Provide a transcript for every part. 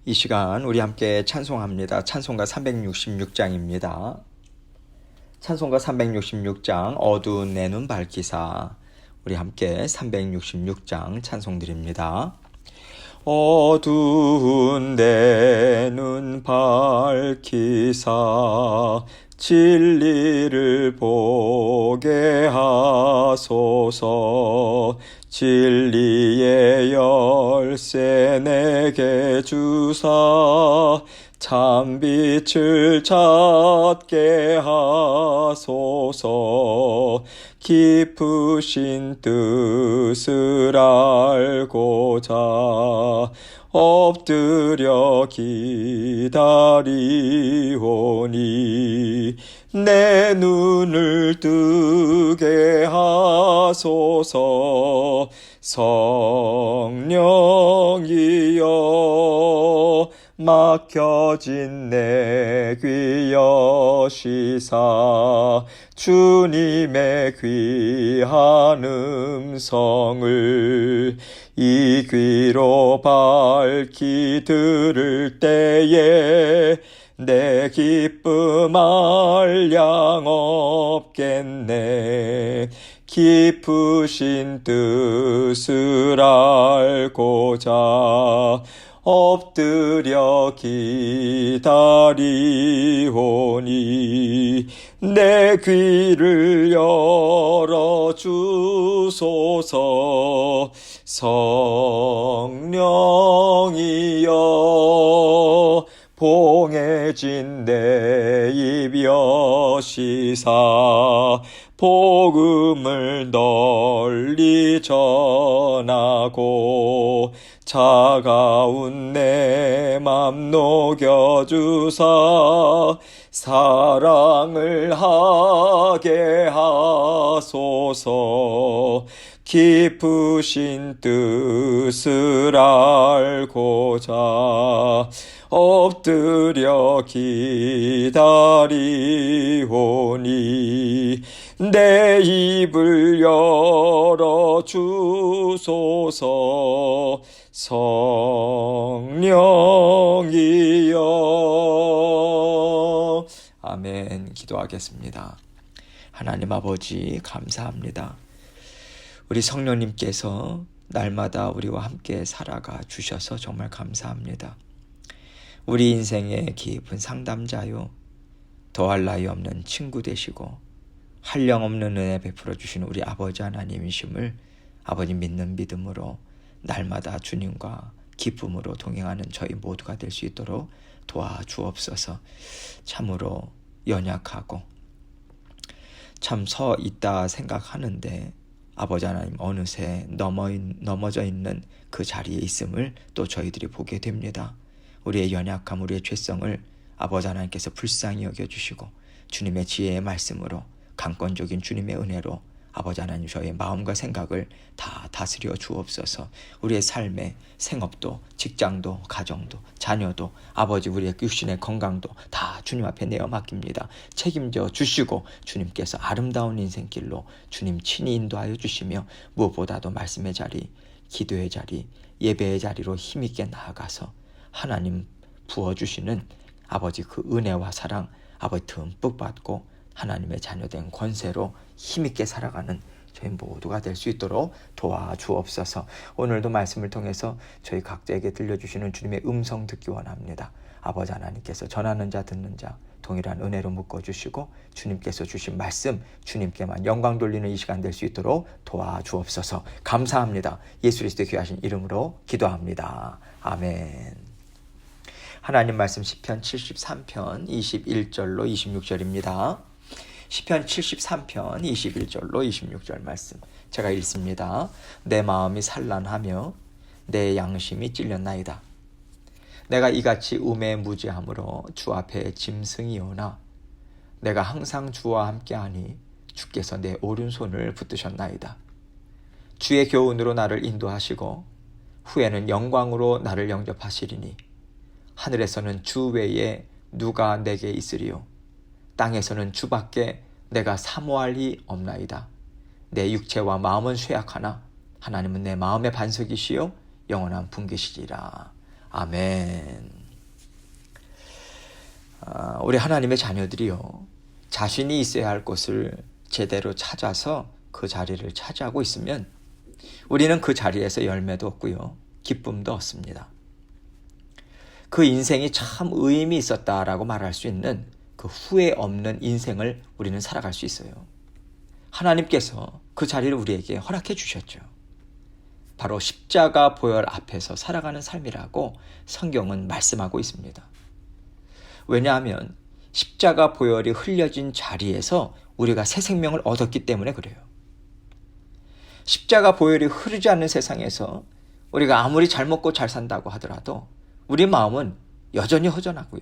이 시간 우리 함께 찬송합니다. 찬송가 366장입니다. 찬송가 366장 어두운 내 눈 밝히사. 우리 함께 366장 찬송 드립니다. 어두운 내 눈 밝히사 진리를 보게 하소서. 진리의 열쇠 내게 주사 참빛을 찾게 하소서. 깊으신 뜻을 알고자 엎드려 기다리오니 내 눈을 뜨게 하소서. 성령이여 막혀진 내 귀 여시사 주님의 귀한 음성을 이 귀로 밝히 들을 때에 내 기쁨 알량 없겠네. 깊으신 뜻을 알고자 엎드려 기다리오니 내 귀를 열어주소서. 성령이여 봉해진 내 입 여시사 복음을 널리 전하고 차가운 내 맘 녹여주사 사랑을 하게 하소서. 깊으신 뜻을 알고자 엎드려 기다리오니 내 입을 열어주소서. 성령이여. 아멘. 기도하겠습니다. 하나님 아버지 감사합니다. 우리 성령님께서 날마다 우리와 함께 살아가 주셔서 정말 감사합니다. 우리 인생의 깊은 상담자요, 더할 나위 없는 친구 되시고 한량없는 은혜 베풀어 주시는 우리 아버지 하나님이심을 아버지 믿는 믿음으로 날마다 주님과 기쁨으로 동행하는 저희 모두가 될 수 있도록 도와주옵소서. 참으로 연약하고 참 서 있다 생각하는데 아버지 하나님 어느새 넘어져 있는 그 자리에 있음을 또 저희들이 보게 됩니다. 우리의 연약함, 우리의 죄성을 아버지 하나님께서 불쌍히 여겨주시고 주님의 지혜의 말씀으로 강권적인 주님의 은혜로 아버지 하나님 저의 마음과 생각을 다 다스려 주옵소서. 우리의 삶의 생업도 직장도 가정도 자녀도 아버지 우리의 육신의 건강도 다 주님 앞에 내어 맡깁니다. 책임져 주시고 주님께서 아름다운 인생길로 주님 친히 인도하여 주시며 무엇보다도 말씀의 자리, 기도의 자리, 예배의 자리로 힘있게 나아가서 하나님 부어주시는 아버지 그 은혜와 사랑 아버지 듬뿍 받고 하나님의 자녀된 권세로 힘있게 살아가는 저희 모두가 될 수 있도록 도와주옵소서. 오늘도 말씀을 통해서 저희 각자에게 들려주시는 주님의 음성 듣기 원합니다. 아버지 하나님께서 전하는 자 듣는 자 동일한 은혜로 묶어주시고 주님께서 주신 말씀 주님께만 영광 돌리는 이 시간 될 수 있도록 도와주옵소서. 감사합니다. 예수 그리스도의 귀하신 이름으로 기도합니다. 아멘. 하나님 말씀 시편 73편 21절로 26절입니다. 시편 73편 21절로 26절 말씀 제가 읽습니다. 내 마음이 산란하며 내 양심이 찔렸나이다. 내가 이같이 우매 무지함으로 주 앞에 짐승이 오나 내가 항상 주와 함께하니 주께서 내 오른손을 붙드셨나이다. 주의 교훈으로 나를 인도하시고 후에는 영광으로 나를 영접하시리니 하늘에서는 주 외에 누가 내게 있으리요. 땅에서는 주밖에 내가 사모할 이 없나이다. 내 육체와 마음은 쇠약하나 하나님은 내 마음의 반석이시요 영원한 분기시리라. 아멘. 우리 하나님의 자녀들이요, 자신이 있어야 할 곳을 제대로 찾아서 그 자리를 차지하고 있으면 우리는 그 자리에서 열매도 얻고요, 기쁨도 얻습니다. 그 인생이 참 의미 있었다라고 말할 수 있는 그 후회 없는 인생을 우리는 살아갈 수 있어요. 하나님께서 그 자리를 우리에게 허락해 주셨죠. 바로 십자가 보혈 앞에서 살아가는 삶이라고 성경은 말씀하고 있습니다. 왜냐하면 십자가 보혈이 흘려진 자리에서 우리가 새 생명을 얻었기 때문에 그래요. 십자가 보혈이 흐르지 않는 세상에서 우리가 아무리 잘 먹고 잘 산다고 하더라도 우리 마음은 여전히 허전하고요,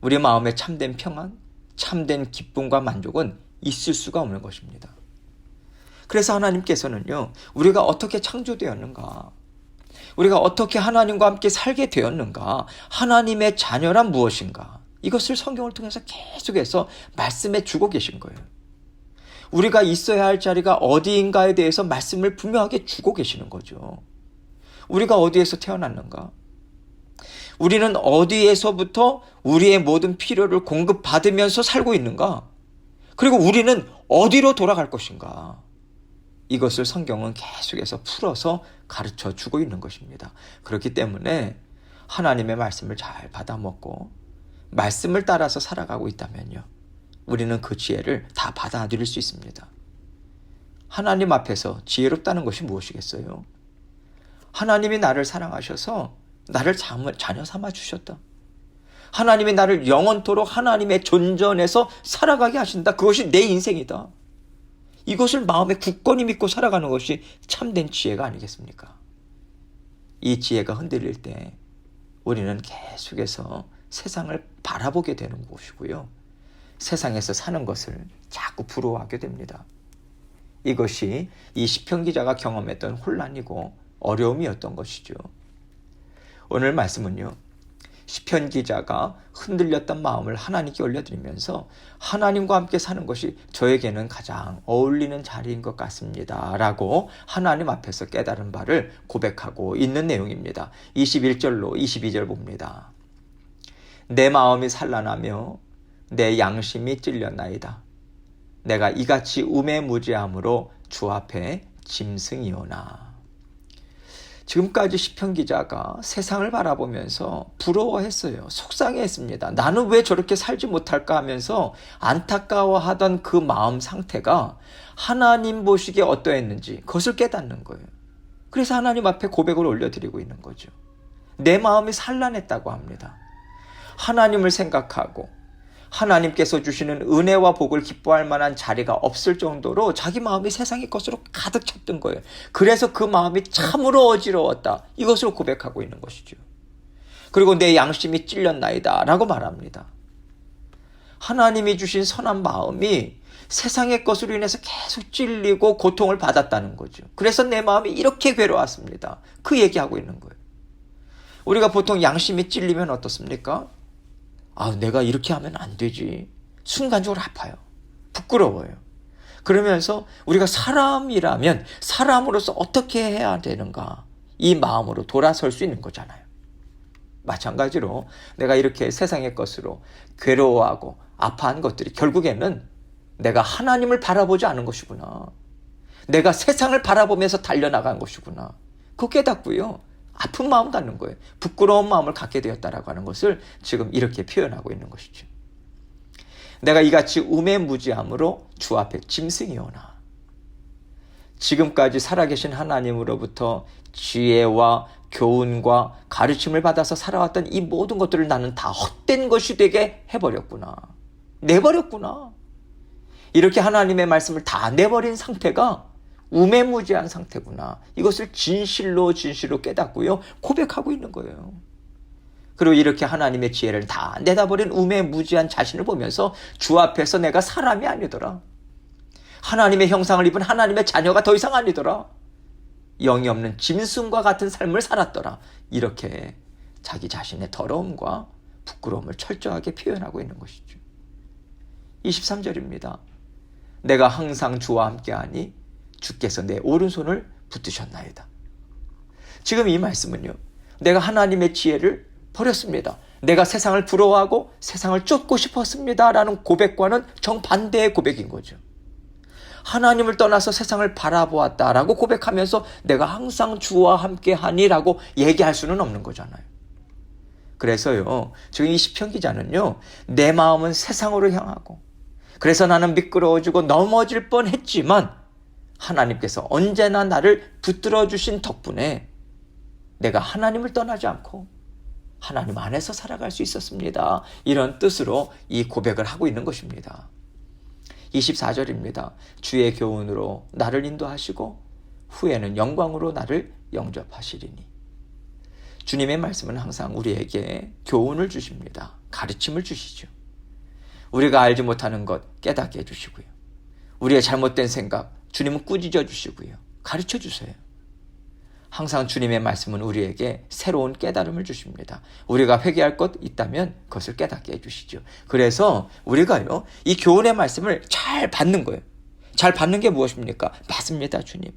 우리 마음에 참된 평안, 참된 기쁨과 만족은 있을 수가 없는 것입니다. 그래서 하나님께서는요, 우리가 어떻게 창조되었는가, 우리가 어떻게 하나님과 함께 살게 되었는가, 하나님의 자녀란 무엇인가, 이것을 성경을 통해서 계속해서 말씀해 주고 계신 거예요. 우리가 있어야 할 자리가 어디인가에 대해서 말씀을 분명하게 주고 계시는 거죠. 우리가 어디에서 태어났는가, 우리는 어디에서부터 우리의 모든 필요를 공급받으면서 살고 있는가, 그리고 우리는 어디로 돌아갈 것인가, 이것을 성경은 계속해서 풀어서 가르쳐 주고 있는 것입니다. 그렇기 때문에 하나님의 말씀을 잘 받아먹고 말씀을 따라서 살아가고 있다면요, 우리는 그 지혜를 다 받아들일 수 있습니다. 하나님 앞에서 지혜롭다는 것이 무엇이겠어요? 하나님이 나를 사랑하셔서 나를 자녀 삼아 주셨다. 하나님이 나를 영원토록 하나님의 존전에서 살아가게 하신다. 그것이 내 인생이다. 이것을 마음에 굳건히 믿고 살아가는 것이 참된 지혜가 아니겠습니까? 이 지혜가 흔들릴 때 우리는 계속해서 세상을 바라보게 되는 것이고요, 세상에서 사는 것을 자꾸 부러워하게 됩니다. 이것이 이 시편 기자가 경험했던 혼란이고 어려움이었던 것이죠. 오늘 말씀은요, 시편 기자가 흔들렸던 마음을 하나님께 올려드리면서 하나님과 함께 사는 것이 저에게는 가장 어울리는 자리인 것 같습니다 라고 하나님 앞에서 깨달은 바를 고백하고 있는 내용입니다. 21절로 22절 봅니다. 내 마음이 산란하며 내 양심이 찔렸나이다. 내가 이같이 우매무지함으로 주 앞에 짐승이오나. 지금까지 시편 기자가 세상을 바라보면서 부러워했어요. 속상해했습니다. 나는 왜 저렇게 살지 못할까 하면서 안타까워하던 그 마음 상태가 하나님 보시기에 어떠했는지 그것을 깨닫는 거예요. 그래서 하나님 앞에 고백을 올려드리고 있는 거죠. 내 마음이 산란했다고 합니다. 하나님을 생각하고 하나님께서 주시는 은혜와 복을 기뻐할 만한 자리가 없을 정도로 자기 마음이 세상의 것으로 가득 찼던 거예요. 그래서 그 마음이 참으로 어지러웠다. 이것을 고백하고 있는 것이죠. 그리고 내 양심이 찔렸나이다 라고 말합니다. 하나님이 주신 선한 마음이 세상의 것으로 인해서 계속 찔리고 고통을 받았다는 거죠. 그래서 내 마음이 이렇게 괴로웠습니다. 그 얘기하고 있는 거예요. 우리가 보통 양심이 찔리면 어떻습니까? 내가 이렇게 하면 안 되지. 순간적으로 아파요. 부끄러워요. 그러면서 우리가 사람이라면 사람으로서 어떻게 해야 되는가, 이 마음으로 돌아설 수 있는 거잖아요. 마찬가지로 내가 이렇게 세상의 것으로 괴로워하고 아파한 것들이 결국에는 내가 하나님을 바라보지 않은 것이구나, 내가 세상을 바라보면서 달려나간 것이구나, 그거 깨닫고요, 아픈 마음 갖는 거예요. 부끄러운 마음을 갖게 되었다라고 하는 것을 지금 이렇게 표현하고 있는 것이죠. 내가 이같이 우매무지함으로 주 앞에 짐승이오나. 지금까지 살아계신 하나님으로부터 지혜와 교훈과 가르침을 받아서 살아왔던 이 모든 것들을 나는 다 헛된 것이 되게 해버렸구나. 내버렸구나. 이렇게 하나님의 말씀을 다 내버린 상태가 우매무지한 상태구나. 이것을 진실로 깨닫고요, 고백하고 있는 거예요. 그리고 이렇게 하나님의 지혜를 다 내다버린 우매무지한 자신을 보면서 주 앞에서 내가 사람이 아니더라, 하나님의 형상을 입은 하나님의 자녀가 더 이상 아니더라, 영이 없는 짐승과 같은 삶을 살았더라, 이렇게 자기 자신의 더러움과 부끄러움을 철저하게 표현하고 있는 것이죠. 23절입니다. 내가 항상 주와 함께하니 주께서 내 오른손을 붙드셨나이다. 지금 이 말씀은요, 내가 하나님의 지혜를 버렸습니다. 내가 세상을 부러워하고 세상을 쫓고 싶었습니다. 라는 고백과는 정반대의 고백인 거죠. 하나님을 떠나서 세상을 바라보았다라고 고백하면서 내가 항상 주와 함께 하니라고 얘기할 수는 없는 거잖아요. 그래서요, 지금 이 시편 기자는요, 내 마음은 세상으로 향하고, 그래서 나는 미끄러워지고 넘어질 뻔했지만 하나님께서 언제나 나를 붙들어 주신 덕분에 내가 하나님을 떠나지 않고 하나님 안에서 살아갈 수 있었습니다. 이런 뜻으로 이 고백을 하고 있는 것입니다. 24절입니다. 주의 교훈으로 나를 인도하시고 후에는 영광으로 나를 영접하시리니. 주님의 말씀은 항상 우리에게 교훈을 주십니다. 가르침을 주시죠. 우리가 알지 못하는 것 깨닫게 해주시고요. 우리의 잘못된 생각 주님은 꾸짖어 주시고요. 가르쳐 주세요. 항상 주님의 말씀은 우리에게 새로운 깨달음을 주십니다. 우리가 회개할 것 있다면 그것을 깨닫게 해주시죠. 그래서 우리가요, 이 교훈의 말씀을 잘 받는 거예요. 잘 받는 게 무엇입니까? 맞습니다, 주님.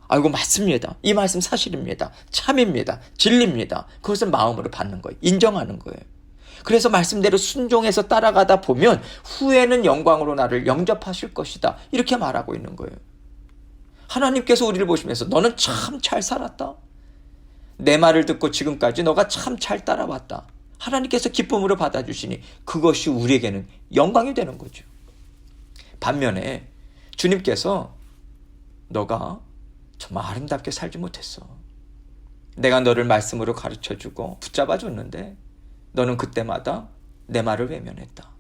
아이고, 맞습니다. 이 말씀 사실입니다. 참입니다. 진리입니다. 그것을 마음으로 받는 거예요. 인정하는 거예요. 그래서 말씀대로 순종해서 따라가다 보면 후에는 영광으로 나를 영접하실 것이다. 이렇게 말하고 있는 거예요. 하나님께서 우리를 보시면서 너는 참 잘 살았다. 내 말을 듣고 지금까지 너가 참 잘 따라왔다. 하나님께서 기쁨으로 받아주시니 그것이 우리에게는 영광이 되는 거죠. 반면에 주님께서 너가 정말 아름답게 살지 못했어. 내가 너를 말씀으로 가르쳐주고 붙잡아줬는데 너는 그때마다 내 말을 외면했다.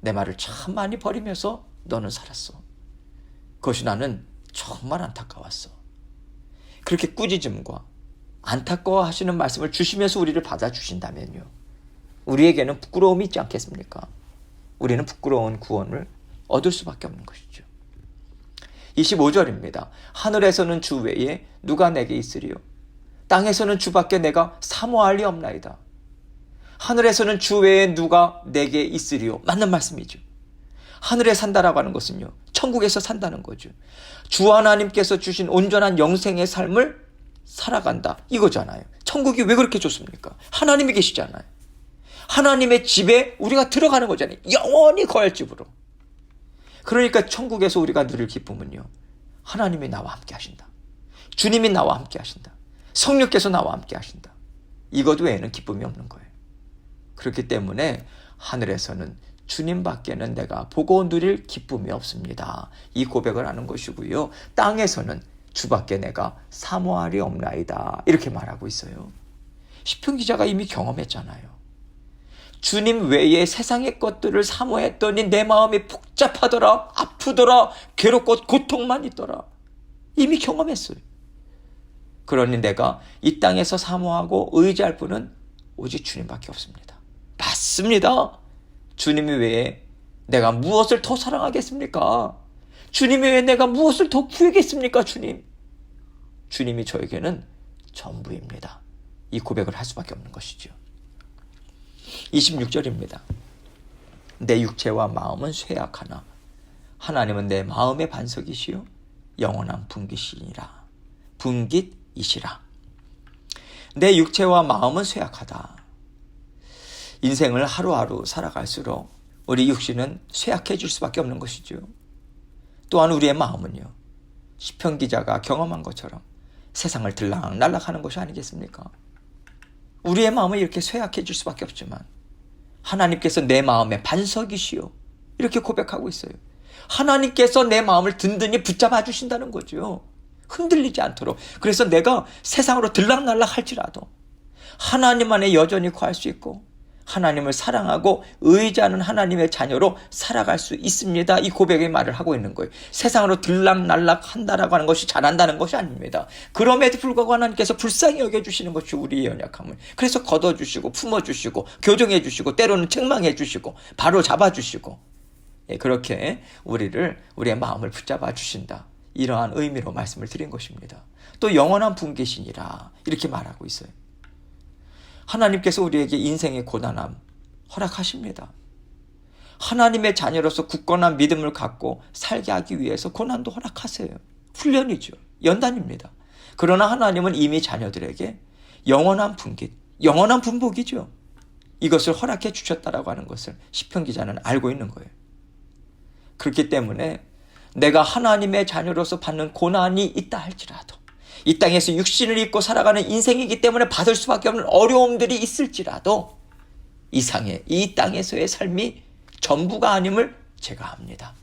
내 말을 참 많이 버리면서 너는 살았어. 그것이 나는 정말 안타까웠어. 그렇게 꾸짖음과 안타까워하시는 말씀을 주시면서 우리를 받아주신다면요, 우리에게는 부끄러움이 있지 않겠습니까? 우리는 부끄러운 구원을 얻을 수밖에 없는 것이죠. 25절입니다. 하늘에서는 주 외에 누가 내게 있으리요? 땅에서는 주밖에 내가 사모할 리 없나이다. 하늘에서는 주 외에 누가 내게 있으리요? 맞는 말씀이죠. 하늘에 산다라고 하는 것은요, 천국에서 산다는 거죠. 주 하나님께서 주신 온전한 영생의 삶을 살아간다 이거잖아요. 천국이 왜 그렇게 좋습니까? 하나님이 계시잖아요. 하나님의 집에 우리가 들어가는 거잖아요. 영원히 거할 집으로. 그러니까 천국에서 우리가 누릴 기쁨은요, 하나님이 나와 함께 하신다. 주님이 나와 함께 하신다. 성령께서 나와 함께 하신다. 이것 외에는 기쁨이 없는 거예요. 그렇기 때문에 하늘에서는 주님밖에는 내가 보고 누릴 기쁨이 없습니다. 이 고백을 하는 것이고요. 땅에서는 주밖에 내가 사모할이 없나이다. 이렇게 말하고 있어요. 시편 기자가 이미 경험했잖아요. 주님 외에 세상의 것들을 사모했더니 내 마음이 복잡하더라, 아프더라, 괴롭고 고통만 있더라. 이미 경험했어요. 그러니 내가 이 땅에서 사모하고 의지할 분은 오직 주님밖에 없습니다. 맞습니다. 주님 외에 내가 무엇을 더 사랑하겠습니까? 주님 외에 내가 무엇을 더 구하겠습니까? 주님이 저에게는 전부입니다. 이 고백을 할 수밖에 없는 것이죠. 26절입니다. 내 육체와 마음은 쇠약하나 하나님은 내 마음의 반석이시요 영원한 분깃이시라. 내 육체와 마음은 쇠약하다. 인생을 하루하루 살아갈수록 우리 육신은 쇠약해질 수밖에 없는 것이죠. 또한 우리의 마음은요, 시편 기자가 경험한 것처럼 세상을 들락날락하는 것이 아니겠습니까? 우리의 마음은 이렇게 쇠약해질 수밖에 없지만 하나님께서 내 마음의 반석이시요 이렇게 고백하고 있어요. 하나님께서 내 마음을 든든히 붙잡아 주신다는 거죠. 흔들리지 않도록. 그래서 내가 세상으로 들락날락 할지라도 하나님 안에 여전히 거할 수 있고 하나님을 사랑하고 의지하는 하나님의 자녀로 살아갈 수 있습니다. 이 고백의 말을 하고 있는 거예요. 세상으로 들락날락 한다라고 하는 것이 잘한다는 것이 아닙니다. 그럼에도 불구하고 하나님께서 불쌍히 여겨주시는 것이 우리의 연약함을. 그래서 걷어주시고 품어주시고 교정해주시고 때로는 책망해주시고 바로 잡아주시고 그렇게 우리의 마음을 붙잡아 주신다. 이러한 의미로 말씀을 드린 것입니다. 또 영원한 분깃이니라 이렇게 말하고 있어요. 하나님께서 우리에게 인생의 고난함 허락하십니다. 하나님의 자녀로서 굳건한 믿음을 갖고 살게 하기 위해서 고난도 허락하세요. 훈련이죠. 연단입니다. 그러나 하나님은 이미 자녀들에게 영원한 분깃, 영원한 분복이죠. 이것을 허락해 주셨다라고 하는 것을 시편 기자는 알고 있는 거예요. 그렇기 때문에 내가 하나님의 자녀로서 받는 고난이 있다 할지라도, 이 땅에서 육신을 입고 살아가는 인생이기 때문에 받을 수밖에 없는 어려움들이 있을지라도 이 땅에서의 삶이 전부가 아님을 제가 압니다.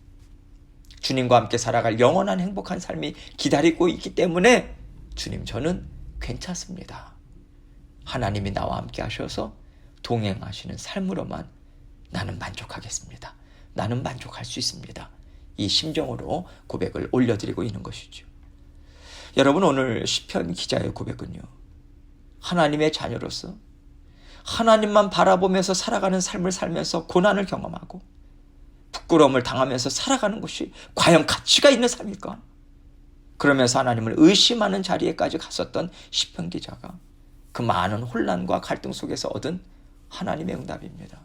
주님과 함께 살아갈 영원한 행복한 삶이 기다리고 있기 때문에 주님, 저는 괜찮습니다. 하나님이 나와 함께 하셔서 동행하시는 삶으로만 나는 만족하겠습니다. 나는 만족할 수 있습니다. 이 심정으로 고백을 올려드리고 있는 것이죠. 여러분, 오늘 시편 기자의 고백은요, 하나님의 자녀로서 하나님만 바라보면서 살아가는 삶을 살면서 고난을 경험하고 부끄러움을 당하면서 살아가는 것이 과연 가치가 있는 삶일까? 그러면서 하나님을 의심하는 자리에까지 갔었던 시편 기자가 그 많은 혼란과 갈등 속에서 얻은 하나님의 응답입니다.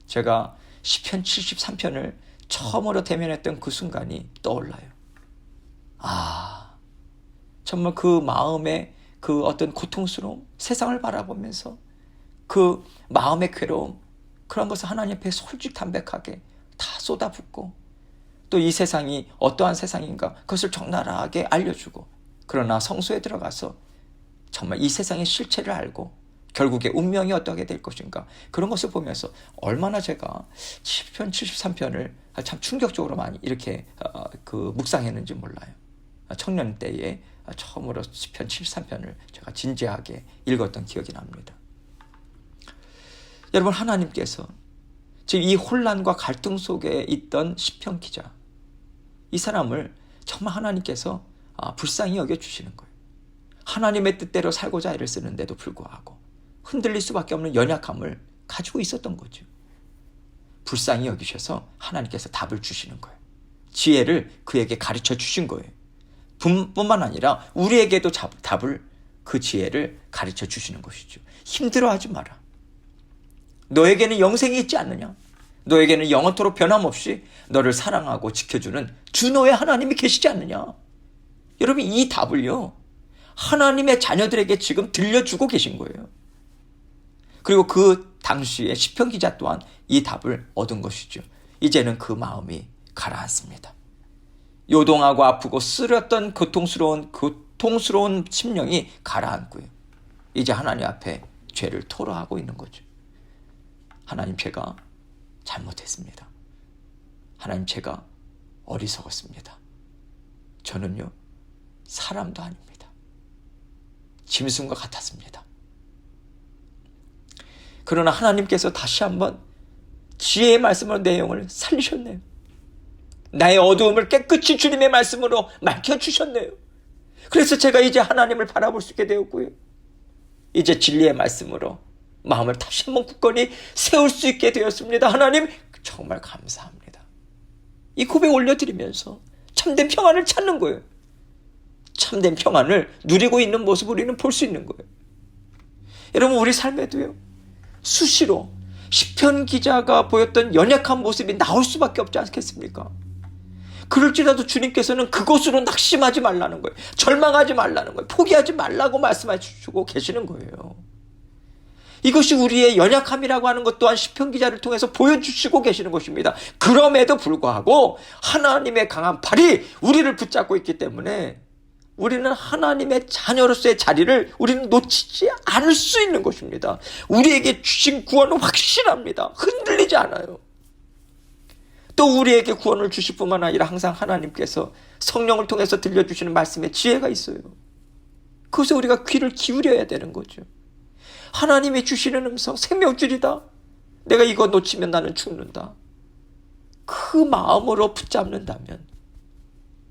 제가 시편 73편을 처음으로 대면했던 그 순간이 떠올라요. 정말 그 마음의 그 어떤 고통스러움, 세상을 바라보면서 그 마음의 괴로움, 그런 것을 하나님 앞에 솔직담백하게 다 쏟아붓고 또 이 세상이 어떠한 세상인가 그것을 적나라하게 알려주고, 그러나 성소에 들어가서 정말 이 세상의 실체를 알고 결국에 운명이 어떻게 될 것인가, 그런 것을 보면서 얼마나 제가 시편 73편을 참 충격적으로 많이 이렇게 묵상했는지 몰라요. 청년 때에 처음으로 시편 73편을 제가 진지하게 읽었던 기억이 납니다. 여러분, 하나님께서 지금 이 혼란과 갈등 속에 있던 시편 기자, 이 사람을 정말 하나님께서 불쌍히 여겨주시는 거예요. 하나님의 뜻대로 살고자 애를 쓰는데도 불구하고 흔들릴 수밖에 없는 연약함을 가지고 있었던 거죠. 불쌍히 여기셔서 하나님께서 답을 주시는 거예요. 지혜를 그에게 가르쳐 주신 거예요. 뿐만 아니라 우리에게도 답을, 그 지혜를 가르쳐 주시는 것이죠. 힘들어하지 마라. 너에게는 영생이 있지 않느냐? 너에게는 영원토록 변함없이 너를 사랑하고 지켜주는 주 너의 하나님이 계시지 않느냐? 여러분, 이 답을요, 하나님의 자녀들에게 지금 들려주고 계신 거예요. 그리고 그 당시에 시편 기자 또한 이 답을 얻은 것이죠. 이제는 그 마음이 가라앉습니다. 요동하고 아프고 쓰렸던 고통스러운 심령이 가라앉고요. 이제 하나님 앞에 죄를 토로하고 있는 거죠. 하나님, 제가 잘못했습니다. 하나님, 제가 어리석었습니다. 저는요, 사람도 아닙니다. 짐승과 같았습니다. 그러나 하나님께서 다시 한번 지혜의 말씀으로 내용을 살리셨네요. 나의 어두움을 깨끗이 주님의 말씀으로 밝혀주셨네요. 그래서 제가 이제 하나님을 바라볼 수 있게 되었고요. 이제 진리의 말씀으로 마음을 다시 한번 굳건히 세울 수 있게 되었습니다. 하나님, 정말 감사합니다. 이 고백 올려드리면서 참된 평안을 찾는 거예요. 참된 평안을 누리고 있는 모습을 우리는 볼 수 있는 거예요. 여러분, 우리 삶에도요, 수시로 시편 기자가 보였던 연약한 모습이 나올 수밖에 없지 않겠습니까? 그럴지라도 주님께서는 그것으로 낙심하지 말라는 거예요. 절망하지 말라는 거예요. 포기하지 말라고 말씀하시고 계시는 거예요. 이것이 우리의 연약함이라고 하는 것 또한 시편 기자를 통해서 보여주시고 계시는 것입니다. 그럼에도 불구하고 하나님의 강한 팔이 우리를 붙잡고 있기 때문에 우리는 하나님의 자녀로서의 자리를 우리는 놓치지 않을 수 있는 것입니다. 우리에게 주신 구원은 확실합니다. 흔들리지 않아요. 또 우리에게 구원을 주실 뿐만 아니라 항상 하나님께서 성령을 통해서 들려주시는 말씀에 지혜가 있어요. 그것에 우리가 귀를 기울여야 되는 거죠. 하나님이 주시는 음성, 생명줄이다. 내가 이거 놓치면 나는 죽는다. 그 마음으로 붙잡는다면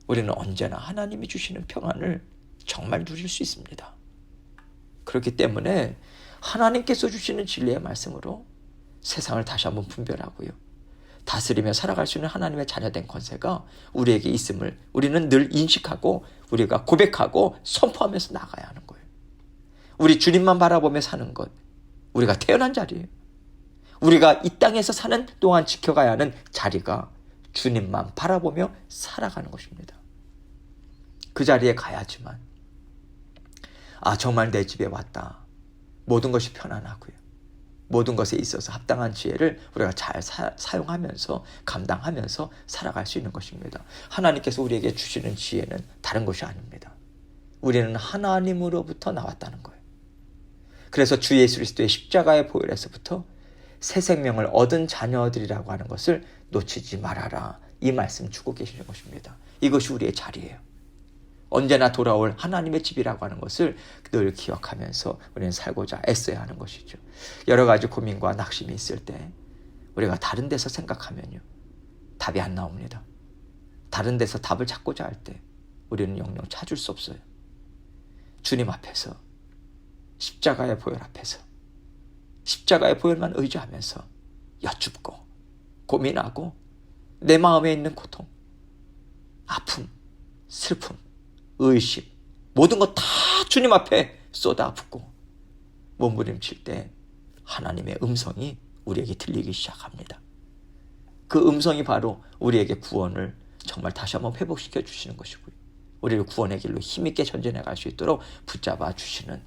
우리는 언제나 하나님이 주시는 평안을 정말 누릴 수 있습니다. 그렇기 때문에 하나님께서 주시는 진리의 말씀으로 세상을 다시 한번 분별하고요, 다스리며 살아갈 수 있는 하나님의 자녀된 권세가 우리에게 있음을 우리는 늘 인식하고 우리가 고백하고 선포하면서 나가야 하는 거예요. 우리 주님만 바라보며 사는 것, 우리가 태어난 자리예요. 우리가 이 땅에서 사는 동안 지켜가야 하는 자리가 주님만 바라보며 살아가는 것입니다. 그 자리에 가야지만 아, 정말 내 집에 왔다. 모든 것이 편안하고요. 모든 것에 있어서 합당한 지혜를 우리가 잘 사용하면서 감당하면서 살아갈 수 있는 것입니다. 하나님께서 우리에게 주시는 지혜는 다른 것이 아닙니다. 우리는 하나님으로부터 나왔다는 거예요. 그래서 주 예수 그리스도의 십자가의 보혈에서부터 새 생명을 얻은 자녀들이라고 하는 것을 놓치지 말아라. 이 말씀 주고 계시는 것입니다. 이것이 우리의 자리예요. 언제나 돌아올 하나님의 집이라고 하는 것을 늘 기억하면서 우리는 살고자 애써야 하는 것이죠. 여러 가지 고민과 낙심이 있을 때 우리가 다른 데서 생각하면요, 답이 안 나옵니다. 다른 데서 답을 찾고자 할 때 우리는 영영 찾을 수 없어요. 주님 앞에서, 십자가의 보혈 앞에서, 십자가의 보혈만 의지하면서 여쭙고 고민하고 내 마음에 있는 고통, 아픔, 슬픔, 의심, 모든 것 다 주님 앞에 쏟아붓고 몸부림칠 때 하나님의 음성이 우리에게 들리기 시작합니다. 그 음성이 바로 우리에게 구원을 정말 다시 한번 회복시켜 주시는 것이고요. 우리를 구원의 길로 힘있게 전진해 갈 수 있도록 붙잡아 주시는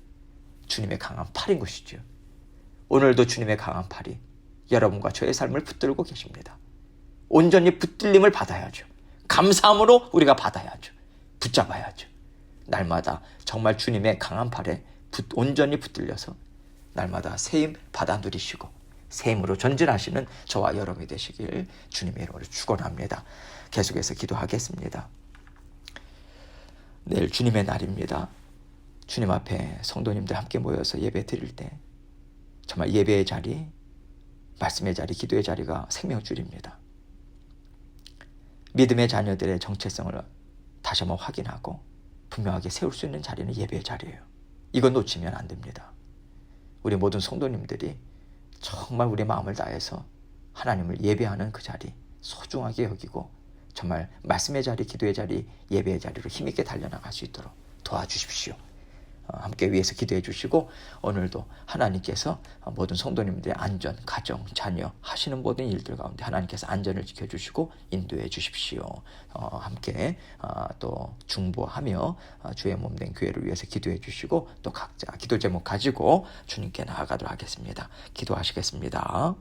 주님의 강한 팔인 것이죠. 오늘도 주님의 강한 팔이 여러분과 저의 삶을 붙들고 계십니다. 온전히 붙들림을 받아야죠. 감사함으로 우리가 받아야죠. 붙잡아야죠. 날마다 정말 주님의 강한 팔에 온전히 붙들려서 날마다 새 힘 받아 누리시고 새 힘으로 전진하시는 저와 여러분이 되시길 주님의 이름으로 축원합니다. 계속해서 기도하겠습니다. 내일 주님의 날입니다. 주님 앞에 성도님들 함께 모여서 예배 드릴 때 정말 예배의 자리, 말씀의 자리, 기도의 자리가 생명줄입니다. 믿음의 자녀들의 정체성을 다시 한번 확인하고 분명하게 세울 수 있는 자리는 예배의 자리예요. 이건 놓치면 안 됩니다. 우리 모든 성도님들이 정말 우리 마음을 다해서 하나님을 예배하는 그 자리 소중하게 여기고 정말 말씀의 자리, 기도의 자리, 예배의 자리로 힘있게 달려나갈 수 있도록 도와주십시오. 함께 위해서 기도해 주시고 오늘도 하나님께서 모든 성도님들의 안전, 가정, 자녀 하시는 모든 일들 가운데 하나님께서 안전을 지켜주시고 인도해 주십시오. 함께 또 중보하며 주의 몸된 교회를 위해서 기도해 주시고 또 각자 기도 제목 가지고 주님께 나아가도록 하겠습니다. 기도하시겠습니다.